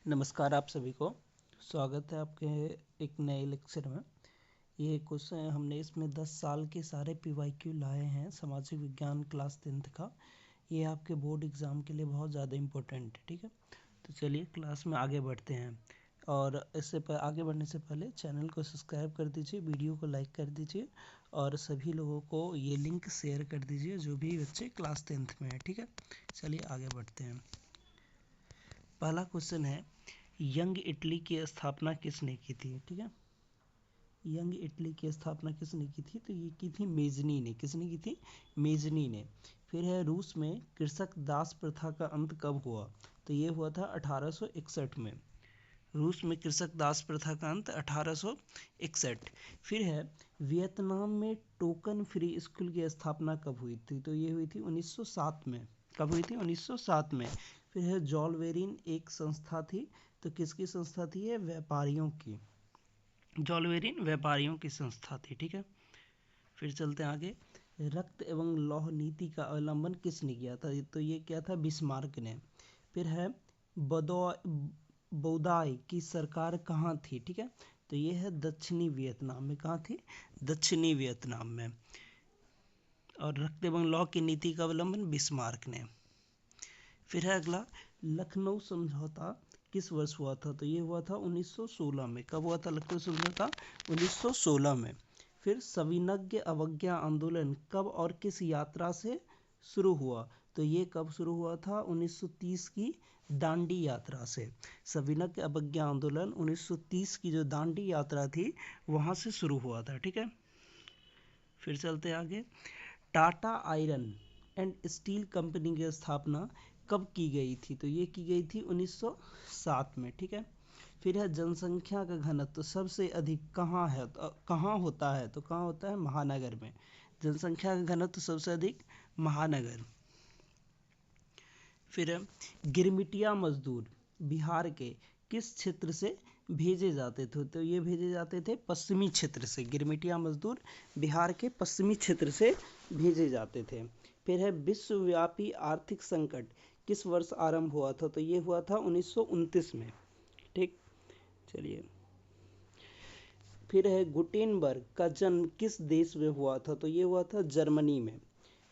नमस्कार आप सभी को। स्वागत है आपके एक नए लेक्चर में। ये क्वेश्चन हमने इसमें 10 साल के सारे पीवाईक्यू लाए हैं सामाजिक विज्ञान क्लास 10th का। ये आपके बोर्ड एग्ज़ाम के लिए बहुत ज़्यादा इम्पोर्टेंट है, ठीक है। तो चलिए क्लास में आगे बढ़ते हैं। और इससे आगे बढ़ने से पहले चैनल को सब्सक्राइब कर दीजिए, वीडियो को लाइक कर दीजिए और सभी लोगों को ये लिंक शेयर कर दीजिए जो भी बच्चे क्लास 10th में है, ठीक है। चलिए आगे बढ़ते हैं। पहला क्वेश्चन है, यंग इटली की स्थापना किसने की थी, ठीक है। यंग इटली की स्थापना किसने की थी, तो ये की थी मेजनी ने। किसने की थी? मेजनी ने। फिर है, रूस में कृषक दास प्रथा का अंत कब हुआ, तो ये हुआ था 1861 में। रूस में कृषक दास प्रथा का अंत 1861। फिर है, वियतनाम में टोकन फ्री स्कूल की स्थापना कब हुई थी, तो ये हुई थी 1907 में। कब हुई थी? 1907 में। फिर है, जॉलवेरिन एक संस्था थी, तो किसकी संस्था थी? ये व्यापारियों की। जॉलवेरिन व्यापारियों की संस्था थी, ठीक है। फिर चलते हैं आगे। रक्त एवं लौह नीति का अवलंबन किसने किया था, तो ये क्या था? बिस्मार्क ने। फिर है, बौदाई की सरकार कहाँ थी, ठीक है। तो ये है दक्षिणी वियतनाम में। कहाँ थी? दक्षिणी वियतनाम में। और रक्त एवं लौह की नीति का अवलंबन बिस्मार्क ने। फिर है अगला, लखनऊ समझौता किस वर्ष हुआ था, तो ये हुआ था 1916 में। कब हुआ था लखनऊ समझौता? 1916 में। फिर सविनय अवज्ञा आंदोलन कब और किस यात्रा से शुरू हुआ, तो ये कब शुरू हुआ था? 1930 की दांडी यात्रा से। सविनय अवज्ञा आंदोलन 1930 की जो दांडी यात्रा थी वहां से शुरू हुआ था, ठीक है। फिर चलते आगे। Tata iron and steel company की स्थापना कब की गई थी, तो ये की गई थी 1907 में, ठीक है। फिर है, जनसंख्या का घनत्व सबसे अधिक कहाँ है, तो कहाँ होता है, तो कहाँ होता है? महानगर में। जनसंख्या का घनत्व सबसे अधिक महानगर। फिर है, गिरमिटिया मजदूर बिहार के किस क्षेत्र से भेजे जाते थे, तो ये भेजे जाते थे पश्चिमी क्षेत्र से। गिरमिटिया मजदूर बिहार के पश्चिमी क्षेत्र से भेजे जाते थे। फिर है, विश्वव्यापी आर्थिक संकट किस वर्ष आरंभ हुआ था, तो ये हुआ था 1929 में, ठीक। चलिए। फिर है, गुटेनबर्ग का जन्म किस देश में हुआ था, तो ये हुआ था जर्मनी में।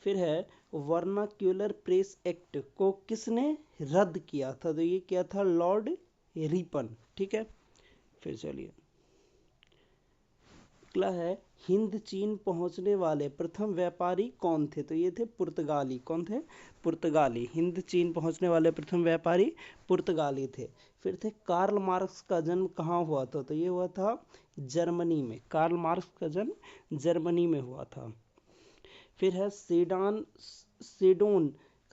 फिर है, वर्नाक्यूलर प्रेस एक्ट को किसने रद्द किया था, तो ये क्या था? लॉर्ड रिपन, ठीक है। फिर चलिए, अगला है, हिंद चीन पहुंचने वाले प्रथम व्यापारी कौन थे, तो ये थे पुर्तगाली। कौन थे? पुर्तगाली। हिंद चीन पहुंचने वाले प्रथम व्यापारी पुर्तगाली थे। फिर थे, कार्ल मार्क्स का जन्म कहाँ हुआ था, तो ये हुआ था जर्मनी में। कार्ल मार्क्स का जन्म जर्मनी में हुआ था। फिर है, सेडोन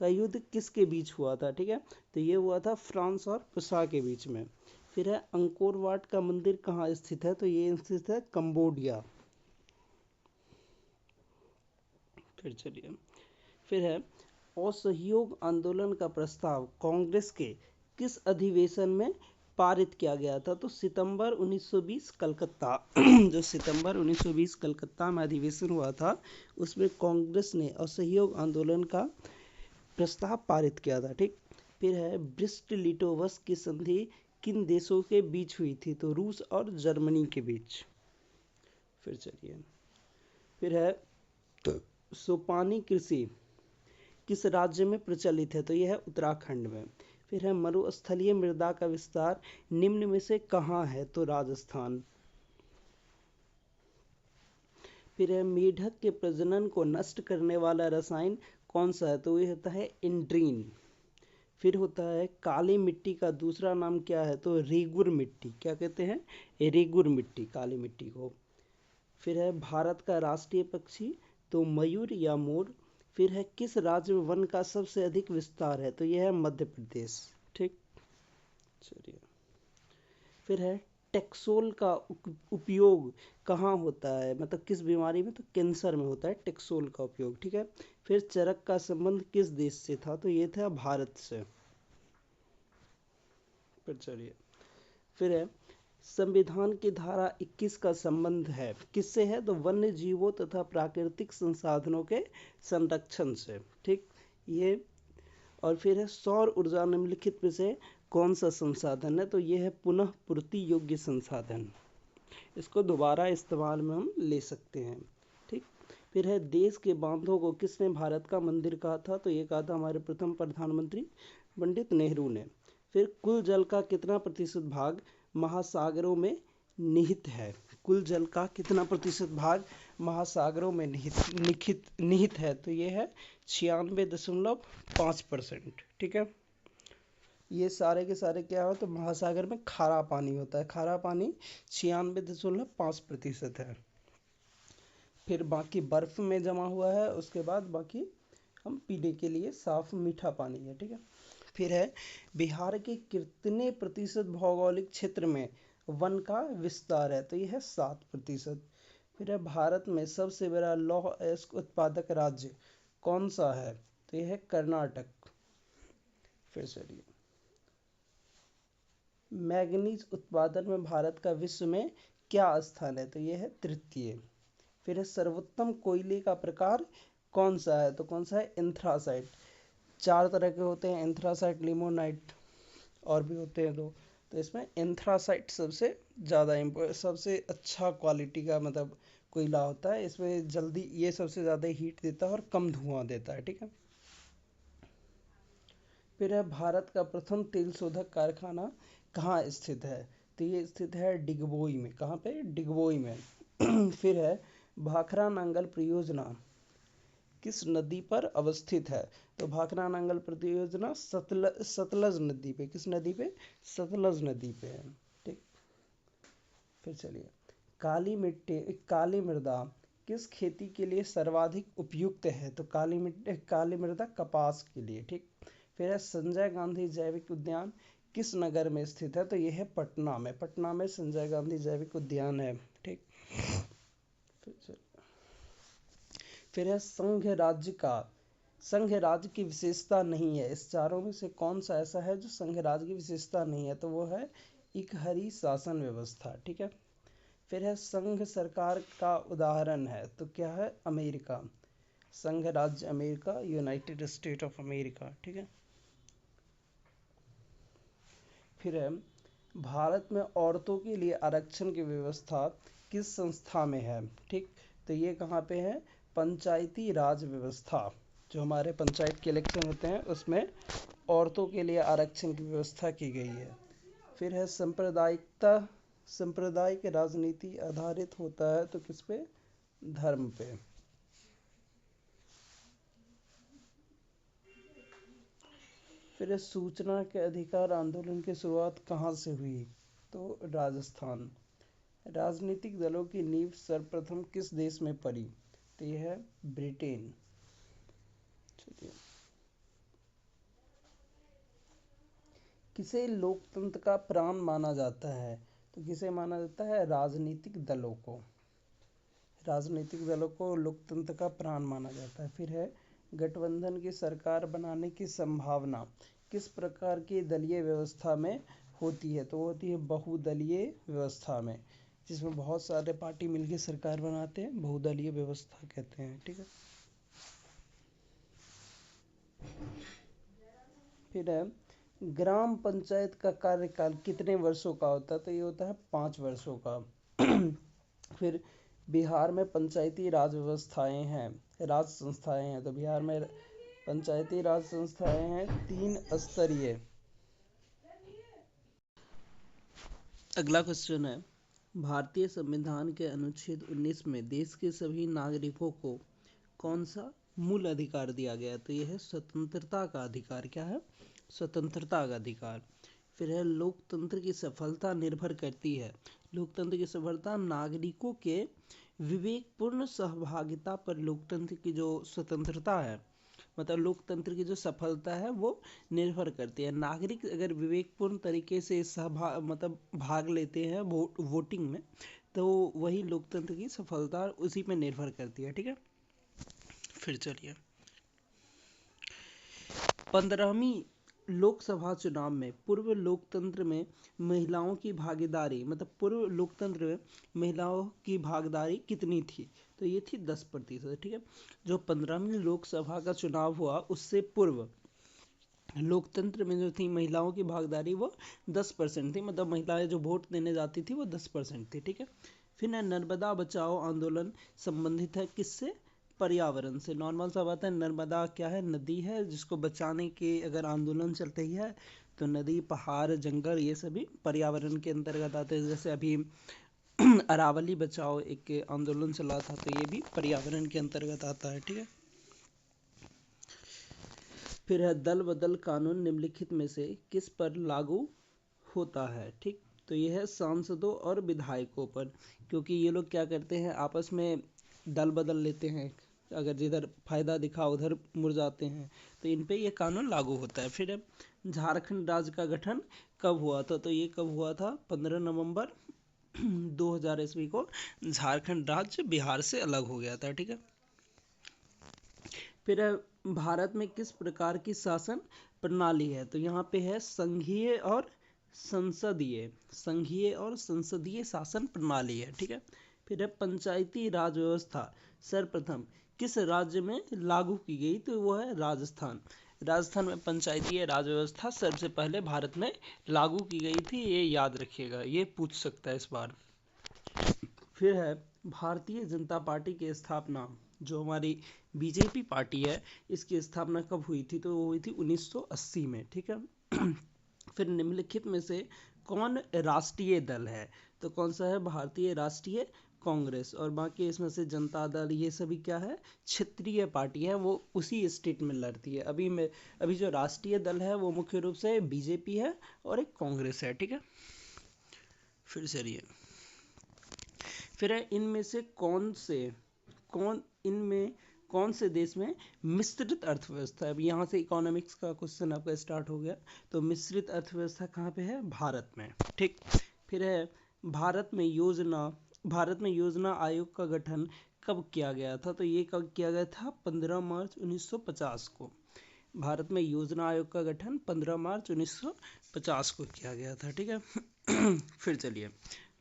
का युद्ध किसके बीच हुआ था, ठीक है। तो ये हुआ था फ्रांस और प्रूसा के बीच में। फिर है, अंकोर वाट का मंदिर कहाँ स्थित है, तो ये स्थित है कंबोडिया। फिर चलिए। फिर है, असहयोग आंदोलन का प्रस्ताव कांग्रेस के किस अधिवेशन में पारित किया गया था, तो सितंबर 1920 कलकत्ता जो सितंबर 1920 कलकत्ता में अधिवेशन हुआ था उसमें कांग्रेस ने असहयोग आंदोलन का प्रस्ताव पारित किया था, ठीक। फिर है, ब्रिस्ट लिटोवस की संधि किन देशों के बीच हुई थी, तो रूस और जर्मनी के बीच। फिर चलिए। फिर है, सोपानी कृषि किस राज्य में प्रचलित है, तो यह है उत्तराखंड में। फिर है, मरुस्थलीय मृदा का विस्तार निम्न में से कहाँ है, तो राजस्थान। फिर है, मेढक के प्रजनन को नष्ट करने वाला रसायन कौन सा है, तो यह होता है एंड्रीन। फिर होता है, काली मिट्टी का दूसरा नाम क्या है, तो रेगुर मिट्टी। क्या कहते हैं? रेगुर मिट्टी, काली मिट्टी को। फिर है, भारत का राष्ट्रीय पक्षी, तो मयूर या मोर। फिर है, किस राज्य में वन का सबसे अधिक विस्तार है, तो यह है मध्य प्रदेश, ठीक। चलिए। फिर है, टेक्सोल का उपयोग कहाँ होता है, मतलब किस बीमारी में, तो कैंसर में होता है टेक्सोल का उपयोग, ठीक है। फिर चरक का संबंध किस देश से था, तो ये था भारत से। फिर चलिए। फिर है, संविधान की धारा 21 का संबंध है किससे है, तो वन्य जीवों तथा प्राकृतिक संसाधनों के संरक्षण से, ठीक। ये। और फिर है, सौर ऊर्जा निम्नलिखित में से कौन सा संसाधन है? तो ये है पुनः पूर्ति योग्य संसाधन, इसको दोबारा इस्तेमाल में हम ले सकते हैं। ठीक। फिर है देश के बांधों को किसने भारत का मंदिर कहा था? तो ये कहा था हमारे प्रथम प्रधानमंत्री पंडित नेहरू ने। फिर कुल जल का कितना प्रतिशत भाग महासागरों में निहित है? कुल जल का कितना प्रतिशत भाग महासागरों में निहित है? तो ये है 96.5%। ठीक है। ये सारे के सारे क्या हो? तो महासागर में खारा पानी होता है, खारा पानी 96.5% है। फिर बाकी बर्फ में जमा हुआ है, उसके बाद बाकी हम पीने के लिए साफ मीठा पानी है। ठीक है। फिर है बिहार के कितने प्रतिशत भौगोलिक क्षेत्र में वन का विस्तार है? तो यह है 7%। फिर है भारत में सबसे बड़ा लौह अयस्क उत्पादक राज्य कौन सा है? तो यह है कर्नाटक। फिर चलिए, मैग्नीज उत्पादन में भारत का विश्व में क्या स्थान है? तो यह है तृतीय। फिर है सर्वोत्तम कोयले का प्रकार कौन सा है? तो कौन सा है? एंथ्रासाइट। 4 तरह के होते हैं, एंथ्रासाइट, लिमोनाइट और भी होते हैं 2। तो इसमें एंथ्रासाइट सबसे ज़्यादा सबसे अच्छा क्वालिटी का मतलब कोयला होता है। इसमें जल्दी ये सबसे ज़्यादा हीट देता है और कम धुआं देता है। ठीक है। फिर है भारत का प्रथम तेल शोधक कारखाना कहाँ स्थित है? तो ये स्थित है डिगबोई में। कहाँ पे? डिगबोई में। फिर है भाखड़ा नांगल परियोजना किस नदी पर अवस्थित है? तो भाखड़ा नांगल परियोजना सतलज नदी पे। किस नदी पे? सतलज नदी पे है। ठीक। फिर चलिए, काली मृदा किस खेती के लिए सर्वाधिक उपयुक्त है? तो काली मृदा कपास के लिए। ठीक। फिर है संजय गांधी जैविक उद्यान किस नगर में स्थित है? तो यह है पटना में। पटना में संजय गांधी जैविक उद्यान है। ठीक। फिर है संघ राज्य की विशेषता नहीं है। इस चारों में से कौन सा ऐसा है जो संघ राज्य की विशेषता नहीं है? तो वो है इकहरी शासन व्यवस्था। ठीक है। फिर है संघ सरकार का उदाहरण है, तो क्या है? अमेरिका। संघ राज्य America, United state of America. ठीक है। फिर है भारत में औरतों के लिए आरक्षण की व्यवस्था किस संस्था में है? ठीक। तो ये कहाँ पे है? पंचायती राज व्यवस्था। जो हमारे पंचायत के इलेक्शन होते हैं उसमें औरतों के लिए आरक्षण की व्यवस्था की गई है। फिर है सांप्रदायिक राजनीति आधारित होता है, तो किस पे? धर्म पे। फिर सूचना के अधिकार आंदोलन की शुरुआत कहाँ से हुई? तो राजस्थान। राजनीतिक दलों की नींव सर्वप्रथम किस देश में पड़ी? तो यह है ब्रिटेन। चलिए, किसे लोकतंत्र का प्राण माना जाता है? तो किसे माना जाता है? राजनीतिक दलों को। राजनीतिक दलों को लोकतंत्र का प्राण माना जाता है। फिर है गठबंधन की सरकार बनाने की संभावना किस प्रकार की दलीय व्यवस्था में होती है? तो होती है बहुदलीय व्यवस्था में, जिसमें बहुत सारे पार्टी मिलकर सरकार बनाते हैं, बहुदलीय व्यवस्था कहते हैं। ठीक है। फिर है ग्राम पंचायत का कार्यकाल कितने वर्षों का होता है? तो ये होता है 5 वर्षों का। फिर बिहार में पंचायती राज व्यवस्थाएं हैं, राज संस्थाएं हैं। तो बिहार में पंचायती राज संस्थाएं हैं 3 स्तरीय। अगला क्वेश्चन है, भारतीय संविधान के अनुच्छेद 19 में देश के सभी नागरिकों को कौन सा मूल अधिकार दिया गया? तो यह है स्वतंत्रता का अधिकार। क्या है? स्वतंत्रता का अधिकार। फिर है लोकतंत्र की सफलता निर्भर करती है। लोकतंत्र की सफलता नागरिकों के विवेकपूर्ण सहभागिता पर लोकतंत्र की जो स्वतंत्रता है, मतलब लोकतंत्र की जो सफलता है वो निर्भर करती है। नागरिक अगर विवेकपूर्ण तरीके से मतलब भाग लेते हैं वोटिंग में, तो वही लोकतंत्र की सफलता उसी पे निर्भर करती है। ठीक है। फिर चलिए, 15वीं लोकसभा चुनाव में पूर्व लोकतंत्र में महिलाओं की भागीदारी, मतलब पूर्व लोकतंत्र में महिलाओं की भागीदारी कितनी थी? तो ये थी 10%। ठीक है। जो 15वीं लोकसभा का चुनाव हुआ उससे पूर्व लोकतंत्र में जो थी महिलाओं की भागीदारी वो 10% थी, मतलब महिलाएं जो वोट देने जाती थी वो 10% थी, ठीक है। फिर है नर्मदा बचाओ आंदोलन संबंधित है किससे? पर्यावरण से। नॉर्मल सा बात है, नर्मदा क्या है? नदी है, जिसको बचाने के अगर आंदोलन चल रही है तो नदी, पहाड़, जंगल ये सभी पर्यावरण के अंतर्गत आते हैं। जैसे अभी अरावली बचाओ एक आंदोलन चला था, तो ये भी पर्यावरण के अंतर्गत आता है, ठीक है। फिर है दल बदल कानून निम्नलिखित में से किस पर लागू होता है, ठीक। तो ये है सांसदों और विधायकों पर, क्योंकि ये लोग क्या करते हैं, आपस में दल बदल लेते हैं, अगर जिधर फायदा दिखा उधर मुड़ जाते हैं, तो इन पे ये कानून लागू होता है। फिर है झारखंड राज्य का गठन कब हुआ था? तो ये कब हुआ था? 15 नवंबर 2000 ईस्वी को झारखंड राज्य बिहार से अलग हो गया था, ठीक है। फिर भारत में किस प्रकार की शासन प्रणाली है? तो यहाँ पे है संघीय और संसदीय शासन प्रणाली है, ठीक है। फिर है पंचायती राज व्यवस्था सर्वप्रथम किस राज्य में लागू की गई? तो वो है राजस्थान। राजस्थान में पंचायती राज व्यवस्था सबसे पहले भारत में लागू की गई थी, ये याद रखिएगा, ये पूछ सकता है इस बार। फिर है भारतीय जनता पार्टी की स्थापना, जो हमारी बीजेपी पार्टी है, इसकी स्थापना कब हुई थी? तो वो हुई थी 1980 में, ठीक है। फिर निम्नलिखित में से कौन राष्ट्रीय दल है? तो कौन सा है? भारतीय राष्ट्रीय कांग्रेस। और बाकी इसमें से जनता दल ये सभी क्या है? क्षेत्रीय पार्टी है, वो उसी स्टेट में लड़ती है। अभी जो राष्ट्रीय दल है वो मुख्य रूप से बीजेपी है और एक कांग्रेस है, ठीक है। फिर चलिए, फिर है इनमें से कौन से देश में मिश्रित अर्थव्यवस्था है? अब यहाँ से इकोनॉमिक्स का क्वेश्चन आपका स्टार्ट हो गया। तो मिश्रित अर्थव्यवस्था कहाँ पे है? भारत में, ठीक। फिर है भारत में योजना आयोग का गठन कब किया गया था? तो ये कब किया गया था? 15 मार्च 1950 को। भारत में योजना आयोग का गठन 15 मार्च 1950 को किया गया था, ठीक है। फिर चलिए,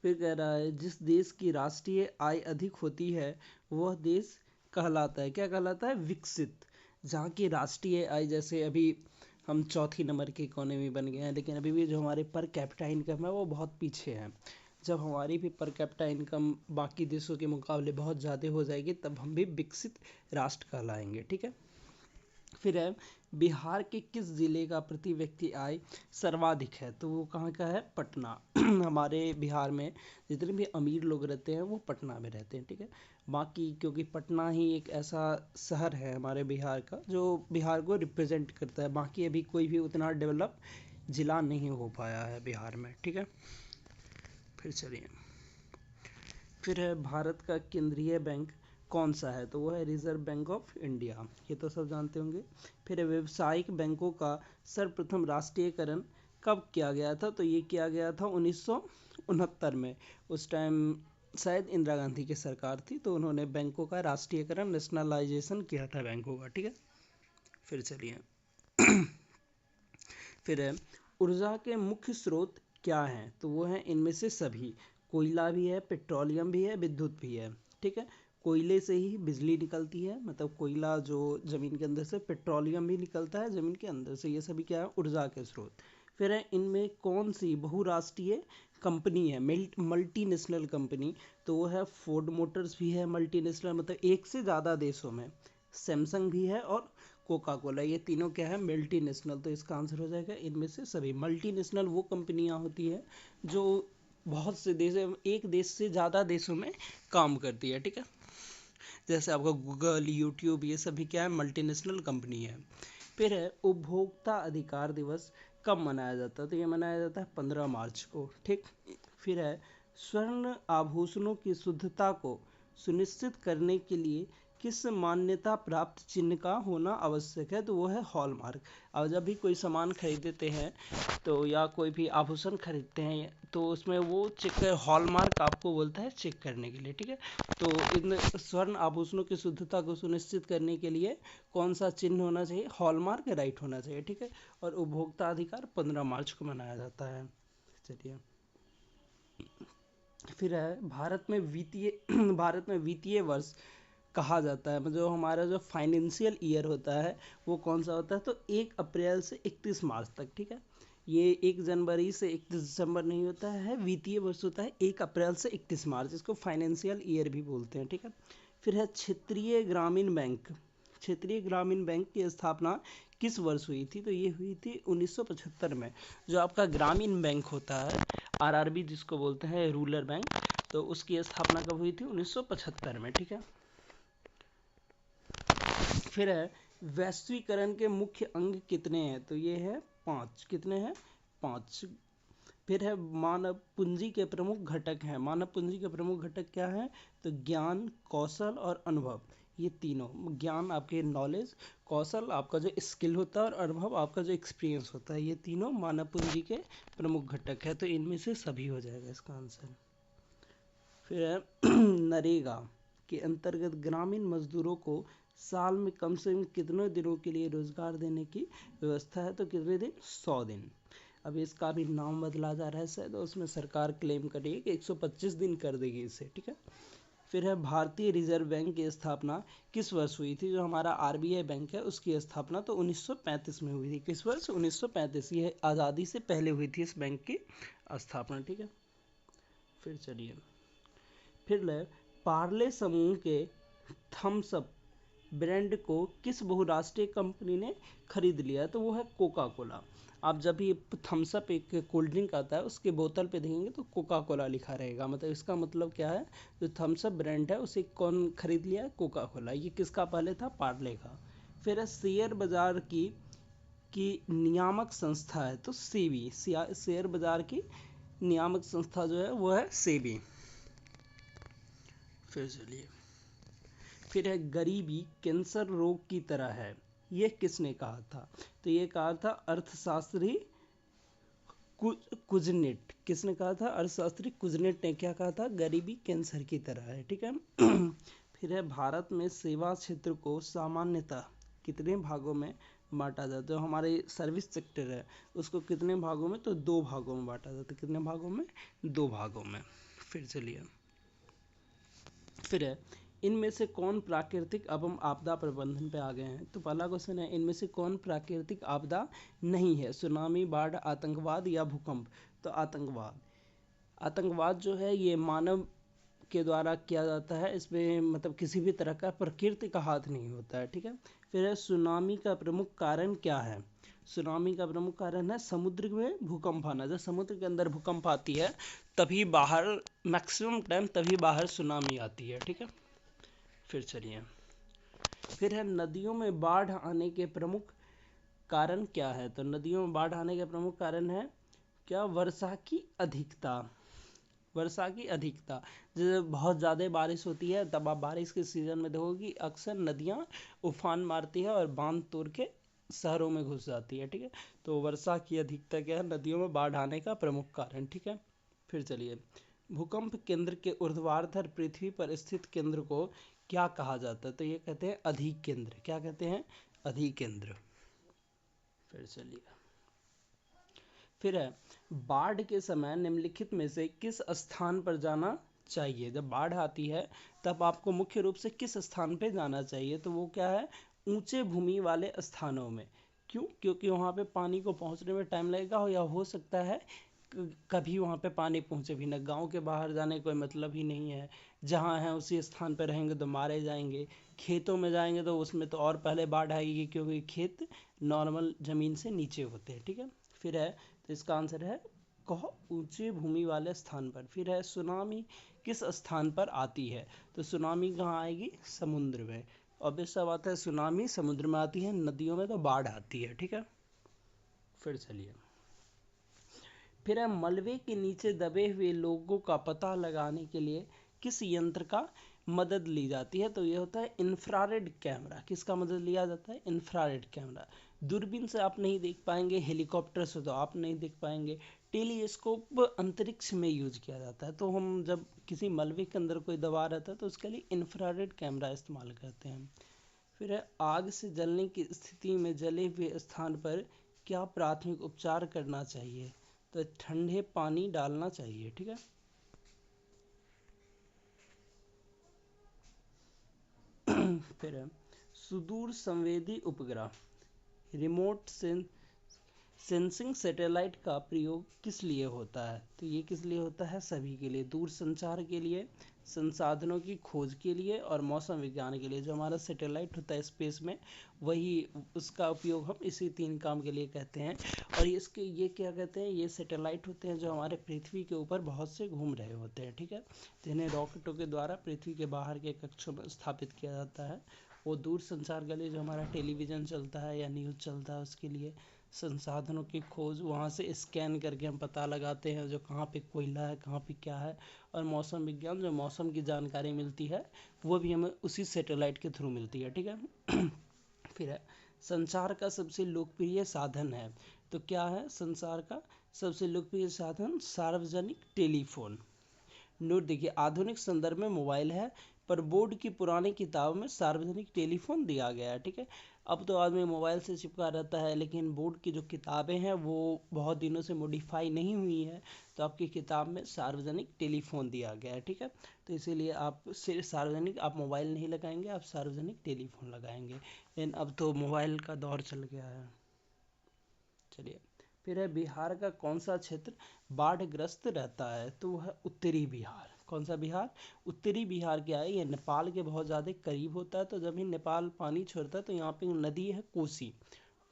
फिर कह रहा है जिस देश की राष्ट्रीय आय अधिक होती है वह देश कहलाता है, क्या कहलाता है? विकसित। जहाँ की राष्ट्रीय आय, जैसे अभी हम चौथी नंबर की इकोनॉमी बन गए हैं, लेकिन अभी भी जो हमारे पर कैपिटा इनकम है वो बहुत पीछे है। जब हमारी भी पर कैपिटा इनकम बाकी देशों के मुकाबले बहुत ज़्यादा हो जाएगी, तब हम भी विकसित राष्ट्र कहलाएंगे, ठीक है। फिर है बिहार के किस जिले का प्रति व्यक्ति आय सर्वाधिक है? तो वो कहाँ का है? पटना। हमारे बिहार में जितने भी अमीर लोग रहते हैं वो पटना में रहते हैं, ठीक है। बाकी क्योंकि पटना ही एक ऐसा शहर है हमारे बिहार का जो बिहार को रिप्रेजेंट करता है, बाकी अभी कोई भी उतना डेवलप जिला नहीं हो पाया है बिहार में, ठीक है। फिर चलिए, फिर है भारत का केंद्रीय बैंक कौन सा है? तो वो है रिजर्व बैंक ऑफ इंडिया, ये तो सब जानते होंगे। फिर है व्यावसायिक बैंकों का सर्वप्रथम राष्ट्रीयकरण कब किया गया था? तो ये किया गया था 1969 में। उस टाइम शायद इंदिरा गांधी की सरकार थी, तो उन्होंने बैंकों का राष्ट्रीयकरण, नेशनलाइजेशन किया था बैंकों का, ठीक है। फिर चलिए, फिर है ऊर्जा के मुख्य स्रोत क्या हैं? तो वो हैं इनमें से सभी। कोयला भी है, पेट्रोलियम भी है, विद्युत भी है, ठीक है। कोयले से ही बिजली निकलती है, मतलब कोयला जो जमीन के अंदर से, पेट्रोलियम भी निकलता है जमीन के अंदर से, ये सभी क्या है? ऊर्जा के स्रोत। फिर है इनमें कौन सी बहुराष्ट्रीय कंपनी है, मल्टीनेशनल कंपनी? तो वो है फोर्ड मोटर्स भी है मल्टीनेशनल, मतलब एक से ज़्यादा देशों में। सैमसंग भी है और कोका कोला, ये तीनों क्या है? मल्टीनेशनल। तो इसका आंसर हो जाएगा इनमें से सभी। मल्टीनेशनल वो कंपनियां होती है जो बहुत से देश, एक देश से ज़्यादा देशों में काम करती है, ठीक है। जैसे आपका गूगल, यूट्यूब, ये सभी क्या है? मल्टीनेशनल कंपनी है। फिर है उपभोक्ता अधिकार दिवस कब मनाया जाता है? तो ये मनाया जाता है 15 मार्च को, ठीक। फिर है स्वर्ण आभूषणों की शुद्धता को सुनिश्चित करने के लिए किस मान्यता प्राप्त चिन्ह का होना आवश्यक है? तो वो है हॉलमार्क। और जब भी कोई सामान खरीदते हैं तो या कोई भी आभूषण खरीदते हैं तो उसमें वो चेक हॉलमार्क आपको बोलता है चेक करने के लिए, ठीक है। तो इन स्वर्ण आभूषणों की शुद्धता को सुनिश्चित करने के लिए कौन सा चिन्ह होना चाहिए? हॉलमार्क राइट होना चाहिए, ठीक है। और उपभोक्ता अधिकार 15 मार्च को मनाया जाता है। चलिए, फिर है भारत में वित्तीय वर्ष कहा जाता है, जो हमारा जो फाइनेंशियल ईयर होता है वो कौन सा होता है, तो 1 अप्रैल से 31 मार्च तक, ठीक है। ये 1 जनवरी से 31 दिसंबर नहीं होता है, वित्तीय वर्ष होता है 1 अप्रैल से 31 मार्च, इसको फाइनेंशियल ईयर भी बोलते हैं, ठीक है। फिर है क्षेत्रीय ग्रामीण बैंक। क्षेत्रीय ग्रामीण बैंक की स्थापना किस वर्ष हुई थी, तो ये हुई थी 1975 में। जो आपका ग्रामीण बैंक होता है, आरआरबी जिसको बोलते हैं, रूरल बैंक, तो उसकी स्थापना कब हुई थी, 1975 में, ठीक है। फिर है वैश्वीकरण के मुख्य अंग कितने हैं, तो ये है 5। कितने हैं, 5। फिर है मानव पूंजी के प्रमुख घटक हैं। मानव पूंजी के प्रमुख घटक क्या हैं, तो ज्ञान, कौशल और अनुभव, ये तीनों। ज्ञान आपके नॉलेज, कौशल आपका जो स्किल होता है, और अनुभव आपका जो एक्सपीरियंस होता है, ये तीनों मानव पूंजी के प्रमुख घटक है। तो इनमें से सभी हो जाएगा इसका आंसर। फिर है नरेगा के अंतर्गत ग्रामीण मजदूरों को साल में कम से कम कितने दिनों के लिए रोजगार देने की व्यवस्था है, तो कितने दिन, 100 दिन। अब इसका भी नाम बदला जा रहा है शायद, तो उसमें सरकार क्लेम करेगी कि 125 दिन कर देगी इसे, ठीक है। फिर है भारतीय रिजर्व बैंक की स्थापना किस वर्ष हुई थी, जो हमारा आरबीआई बैंक है उसकी स्थापना तो 1935 में हुई थी। किस वर्ष, 1935। ये आज़ादी से पहले हुई थी इस बैंक की स्थापना, ठीक है। फिर चलिए, फिर ले पार्ले समूह के थम्स अप ब्रांड को किस बहुराष्ट्रीय कंपनी ने खरीद लिया है, तो वो है कोका कोला। आप जब भी थम्स अप एक कोल्ड ड्रिंक आता है उसके बोतल पे देखेंगे तो कोका कोला लिखा रहेगा, मतलब इसका मतलब क्या है, जो थम्स अप ब्रांड है उसे कौन खरीद लिया है, कोका कोला। ये किसका पहले था, पार्ले का। फिर है शेयर बाजार की नियामक संस्था है, तो सेबी। शेयर बाजार की नियामक संस्था जो है वो है सेबी। फिर चलिए, फिर है गरीबी कैंसर रोग की तरह है, ये किसने कहा था, तो ये कहा था अर्थशास्त्री कुजनेट। किसने कहा था, अर्थशास्त्री कुजनेट ने क्या कहा था, गरीबी कैंसर की तरह है, ठीक है। फिर है भारत में सेवा क्षेत्र को सामान्यतः कितने भागों में बांटा जाता है, तो हमारे सर्विस सेक्टर है उसको कितने भागों में, तो 2 भागों में बांटा जाता है। कितने भागों में, 2 भागों में। फिर चलिए, फिर है इनमें से कौन प्राकृतिक एवं आपदा प्रबंधन पे आ गए हैं, तो पहला क्वेश्चन है इनमें से कौन प्राकृतिक आपदा नहीं है, सुनामी, बाढ़, आतंकवाद या भूकंप, तो आतंकवाद। आतंकवाद जो है ये मानव के द्वारा किया जाता है, इसमें मतलब किसी भी तरह का प्रकृति का हाथ नहीं होता है, ठीक है। फिर है सुनामी का प्रमुख कारण क्या है, सुनामी का प्रमुख कारण है समुद्र में भूकंप आना। जब समुद्र के अंदर भूकंप आती है तभी बाहर, मैक्सिमम टाइम तभी बाहर सुनामी आती है, ठीक है। फिर चलिए, फिर है नदियों में बाढ़ आने के प्रमुख कारण क्या है, तो नदियों में बाढ़ आने के प्रमुख कारण है क्या, वर्षा की अधिकता। वर्षा की अधिकता, जब बहुत ज़्यादा बारिश होती है तब आप बारिश के सीजन में देखोगे कि अक्सर नदियाँ उफान मारती है और बांध तोड़ के शहरों में घुस जाती है, ठीक है। तो वर्षा की अधिकता क्या है, नदियों में बाढ़ आने का प्रमुख कारण, ठीक है। फिर चलिए, भूकंप केंद्र के ऊर्ध्वाधर पृथ्वी पर स्थित केंद्र को क्या कहा जाता है, तो ये कहते हैं अधिकेंद्र। क्या कहते हैं, अधिकेंद्र। फिर चलिए, फिर है बाढ़ के समय निम्नलिखित में से किस स्थान पर जाना चाहिए, जब बाढ़ आती है तब आपको मुख्य रूप से किस स्थान पे जाना चाहिए, तो वो क्या है, ऊंचे भूमि वाले स्थानों में। क्यों, क्योंकि वहाँ पे पानी को पहुँचने में टाइम लगेगा, या हो सकता है कभी वहाँ पे पानी पहुँचे भी ना। गांव के बाहर जाने कोई मतलब ही नहीं है, जहाँ हैं उसी स्थान पर रहेंगे तो मारे जाएंगे। खेतों में जाएंगे तो उसमें तो और पहले बाढ़ आएगी, क्योंकि खेत नॉर्मल ज़मीन से नीचे होते हैं, ठीक है। फिर है, तो इसका आंसर है कहो, ऊंचे भूमि वाले स्थान पर। फिर है सुनामी किस स्थान पर आती है, तो सुनामी कहाँ आएगी, समुद्र में। ऑब्वियस सा बात है, सुनामी समुद्र में आती है, नदियों में तो बाढ़ आती है, ठीक है। फिर चलिए, फिर है मलबे के नीचे दबे हुए लोगों का पता लगाने के लिए किस यंत्र का मदद ली जाती है, तो ये होता है इंफ्रारेड कैमरा। किसका मदद लिया जाता है, इंफ्रारेड कैमरा। दूरबीन से आप नहीं देख पाएंगे, हेलीकॉप्टर से तो आप नहीं देख पाएंगे, टेलीस्कोप अंतरिक्ष में यूज किया जाता है। तो हम जब किसी मलबे के अंदर कोई दबा रहता है तो उसके लिए इंफ्रारेड कैमरा इस्तेमाल करते हैं। फिर है आग से जलने की स्थिति में जले हुए स्थान पर क्या प्राथमिक उपचार करना चाहिए, तो ठंडे पानी डालना चाहिए, ठीक है। फिर है सुदूर संवेदी उपग्रह, रिमोट सेंसिंग सैटेलाइट का प्रयोग किस लिए होता है? तो ये किस लिए होता है? सभी के लिए, दूर संचार के लिए, संसाधनों की खोज के लिए और मौसम विज्ञान के लिए। जो हमारा सैटेलाइट होता है स्पेस में, वही उसका उपयोग हम इसी 3 काम के लिए कहते हैं। और इसके ये क्या कहते हैं, ये सैटेलाइट होते हैं जो हमारे पृथ्वी के ऊपर बहुत से घूम रहे होते हैं, ठीक है। जिन्हें रॉकेटों के द्वारा पृथ्वी के बाहर के कक्षों में स्थापित किया जाता है। वो दूर संचार के लिए, जो हमारा टेलीविज़न चलता है या न्यूज़ चलता है, उसके लिए। संसाधनों की खोज, वहाँ से स्कैन करके हम पता लगाते हैं जो कहाँ पे कोयला है, कहाँ पे क्या है। और मौसम विज्ञान, जो मौसम की जानकारी मिलती है, वो भी हमें उसी सैटेलाइट के थ्रू मिलती है, ठीक है। फिर है संचार का सबसे लोकप्रिय साधन है। तो क्या है संचार का सबसे लोकप्रिय साधन? सार्वजनिक टेलीफोन। नोट देखिए, आधुनिक संदर्भ में मोबाइल है, पर बोर्ड की पुरानी किताब में सार्वजनिक टेलीफोन दिया गया है, ठीक है। अब तो आदमी मोबाइल से चिपका रहता है, लेकिन बोर्ड की जो किताबें हैं वो बहुत दिनों से मॉडिफाई नहीं हुई है, तो आपकी किताब में सार्वजनिक टेलीफोन दिया गया है, ठीक है। तो इसीलिए आप सिर्फ सार्वजनिक, आप मोबाइल नहीं लगाएंगे, आप सार्वजनिक टेलीफोन लगाएंगे। लेकिन अब तो मोबाइल का दौर चल गया है। चलिए, फिर है बिहार का कौन सा क्षेत्र बाढ़ग्रस्त रहता है? तो वह उत्तरी बिहार। कौन सा बिहार? उत्तरी बिहार। क्या है, ये नेपाल के बहुत ज़्यादा करीब होता है। तो जब ही नेपाल पानी छोड़ता है तो यहाँ पे नदी है कोसी।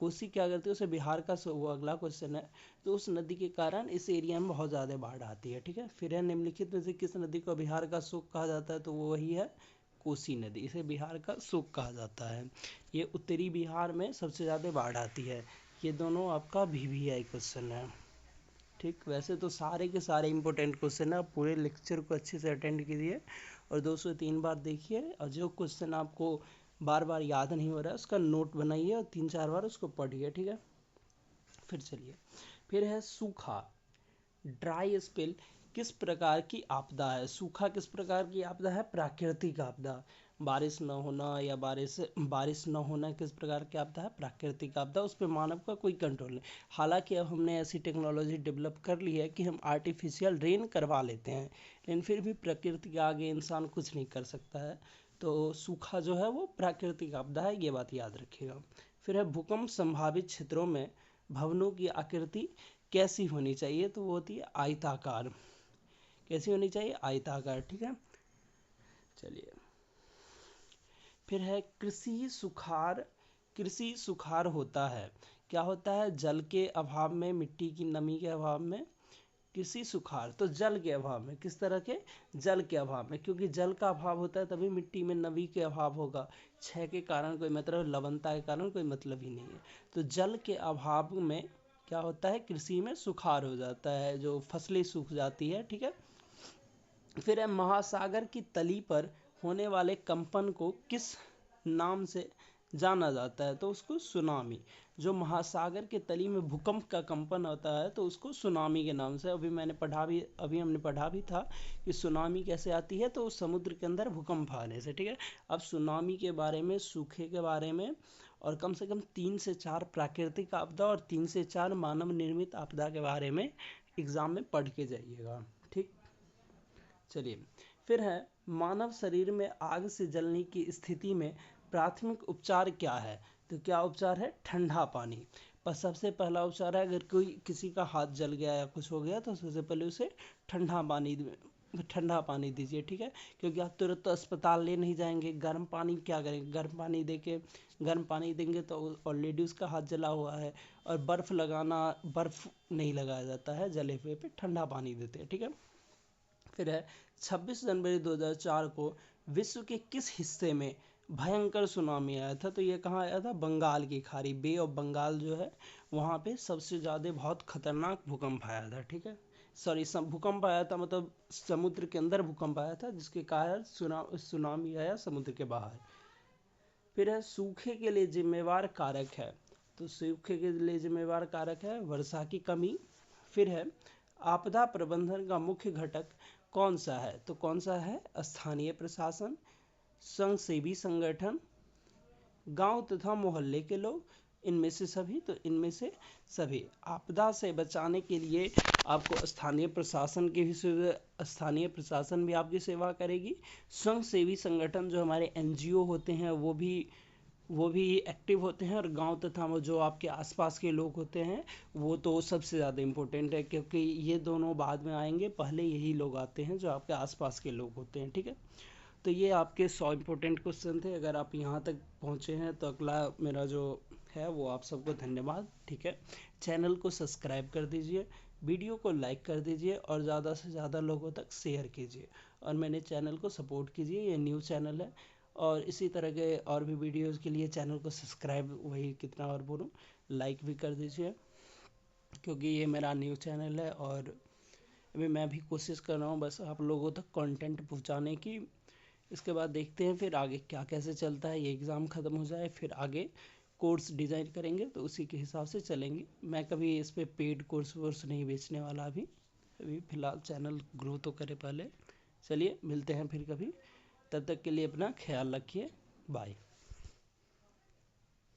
कोसी क्या करती है, उसे बिहार का वो अगला क्वेश्चन है। तो उस नदी के कारण इस एरिया में बहुत ज़्यादा बाढ़ आती है, ठीक है। फिर है निम्नलिखित में से किस नदी को बिहार का शोक कहा जाता है? तो वो वही है कोसी नदी। इसे बिहार का शोक कहा जाता है। ये उत्तरी बिहार में सबसे ज़्यादा बाढ़ आती है। ये दोनों आपका VVI क्वेश्चन है, ठीक। वैसे तो सारे के सारे इंपॉर्टेंट क्वेश्चन है। आप पूरे लेक्चर को अच्छे से अटेंड कीजिए और 2 से 3 बार देखिए। और जो क्वेश्चन आपको बार बार याद नहीं हो रहा है, उसका नोट बनाइए और 3-4 बार उसको पढ़िए, ठीक है। फिर चलिए, फिर है सूखा, ड्राई स्पेल किस प्रकार की आपदा है? सूखा किस प्रकार की आपदा है? प्राकृतिक आपदा। बारिश न होना या बारिश न होना किस प्रकार की आपदा है? प्राकृतिक आपदा। उस पर मानव का कोई कंट्रोल नहीं। हालांकि अब हमने ऐसी टेक्नोलॉजी डेवलप कर ली है कि हम आर्टिफिशियल रेन करवा लेते हैं, लेकिन फिर भी प्रकृति के आगे इंसान कुछ नहीं कर सकता है। तो सूखा जो है वो प्राकृतिक आपदा है, ये बात याद रखिएगा। फिर है भूकंप संभावित क्षेत्रों में भवनों की आकृति कैसी होनी चाहिए? तो वो होती है आयताकार। कैसी होनी चाहिए? आयताकार, ठीक है। चलिए, फिर है कृषि सुखाड़ होता है। क्या होता है? जल के अभाव में, मिट्टी की नमी के अभाव में कृषि सुखाड़। तो जल के अभाव में, किस तरह के? जल के अभाव में, क्योंकि जल का अभाव होता है तभी मिट्टी में नमी के अभाव होगा। क्षय के कारण कोई मतलब, लवणता के कारण कोई मतलब ही नहीं है। तो जल के अभाव में क्या होता है? कृषि में सुखाड़ हो जाता है, जो फसलें सूख जाती है, ठीक है। फिर है महासागर की तली पर होने वाले कंपन को किस नाम से जाना जाता है? तो उसको सुनामी। जो महासागर के तली में भूकंप का कंपन होता है तो उसको सुनामी के नाम से, अभी हमने पढ़ा भी था कि सुनामी कैसे आती है, तो समुद्र के अंदर भूकंप आने से, ठीक है। अब सुनामी के बारे में, सूखे के बारे में, और कम से कम 3 से 4 प्राकृतिक आपदा और 3 से 4 मानव निर्मित आपदा के बारे में एग्जाम में पढ़ के जाइएगा, ठीक। चलिए, फिर है मानव शरीर में आग से जलने की स्थिति में प्राथमिक उपचार क्या है? तो क्या उपचार है? ठंडा पानी। पर सबसे पहला उपचार है, अगर किसी का हाथ जल गया या कुछ हो गया तो सबसे पहले उसे ठंडा पानी दीजिए, ठीक है। क्योंकि आप तुरंत तो अस्पताल ले नहीं जाएंगे। गर्म पानी क्या करेंगे? गर्म पानी देंगे तो ऑलरेडी उसका हाथ जला हुआ है। और बर्फ नहीं लगाया जाता है जले हुए पे, ठंडा पानी देते हैं, ठीक है। फिर है 26 जनवरी 2004 को विश्व के किस हिस्से में भयंकर सुनामी आया था? तो ये कहाँ आया था? बंगाल की खाड़ी, बे ऑफ बंगाल जो है, वहाँ पे सबसे ज़्यादा बहुत खतरनाक भूकंप आया था, ठीक है। भूकंप आया था, मतलब समुद्र के अंदर भूकंप आया था, जिसके कारण सुनामी आया समुद्र के बाहर। फिर है सूखे के लिए जिम्मेवार कारक है। तो सूखे के लिए जिम्मेवार कारक है वर्षा की कमी। फिर है आपदा प्रबंधन का मुख्य घटक कौन सा है? तो कौन सा है? स्थानीय प्रशासन, स्वयंसेवी संगठन, गांव तथा मोहल्ले के लोग, इनमें से सभी। तो इनमें से सभी। आपदा से बचाने के लिए आपको स्थानीय प्रशासन की भी सुविधा, स्थानीय प्रशासन भी आपकी सेवा करेगी। स्वयं सेवी संगठन जो हमारे एनजीओ होते हैं वो भी एक्टिव होते हैं, और गांव तथा वो जो आपके आसपास के लोग होते हैं वो तो सबसे ज़्यादा इम्पोर्टेंट है, क्योंकि ये दोनों बाद में आएंगे, पहले यही लोग आते हैं जो आपके आसपास के लोग होते हैं। ठीक है, तो ये आपके 100 इम्पोर्टेंट क्वेश्चन थे। अगर आप यहाँ तक पहुँचे हैं तो अगला मेरा जो है वो आप सबको धन्यवाद। ठीक है, चैनल को सब्सक्राइब कर दीजिए, वीडियो को लाइक कर दीजिए और ज़्यादा से ज़्यादा लोगों तक शेयर कीजिए, और मेरे चैनल को सपोर्ट कीजिए। ये न्यू चैनल है, और इसी तरह के और भी वीडियोज़ के लिए चैनल को सब्सक्राइब, वही कितना और बोलूँ, लाइक भी कर दीजिए, क्योंकि ये मेरा न्यू चैनल है और अभी मैं भी कोशिश कर रहा हूँ बस आप लोगों तक कंटेंट पहुँचाने की। इसके बाद देखते हैं फिर आगे क्या कैसे चलता है, ये एग्ज़ाम ख़त्म हो जाए फिर आगे कोर्स डिज़ाइन करेंगे, तो उसी के हिसाब से चलेंगे। मैं कभी इस पे पेड कोर्स वोर्स नहीं बेचने वाला अभी फ़िलहाल चैनल ग्रो तो करे पहले। चलिए मिलते हैं फिर कभी, तब तक के लिए अपना ख्याल रखिए, बाय।